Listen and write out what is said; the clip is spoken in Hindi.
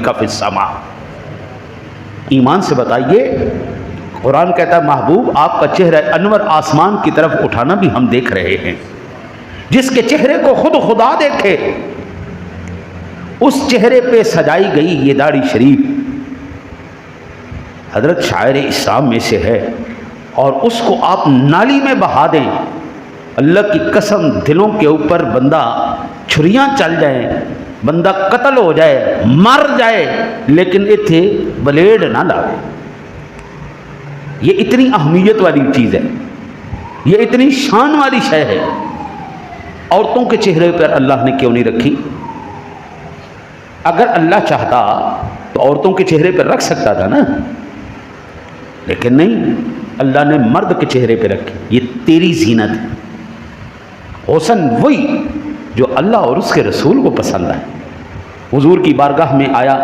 का फिस्समा। ईमान से बताइए, कुरान कहता है महबूब आपका चेहरा अनवर आसमान की तरफ उठाना भी हम देख रहे हैं। जिसके चेहरे को खुद खुदा देखे उस चेहरे पे सजाई गई ये दाढ़ी शरीफ हजरत शायर इस्लाम में से है, और उसको आप नाली में बहा दें, अल्लाह की कसम दिलों के ऊपर बंदा छुरियां चल जाए, बंदा कत्ल हो जाए, मर जाए, लेकिन इथे ब्लेड ना लावे। ये इतनी अहमियत वाली चीज़ है, ये इतनी शान वाली शय है। औरतों के चेहरे पर अल्लाह ने क्यों नहीं रखी? अगर अल्लाह चाहता तो औरतों के चेहरे पर रख सकता था ना, लेकिन नहीं, अल्लाह ने मर्द के चेहरे पर रखी। ये तेरी जीनत है। हुस्न वही जो अल्लाह और उसके रसूल को पसंद है। हुजूर की बारगाह में आया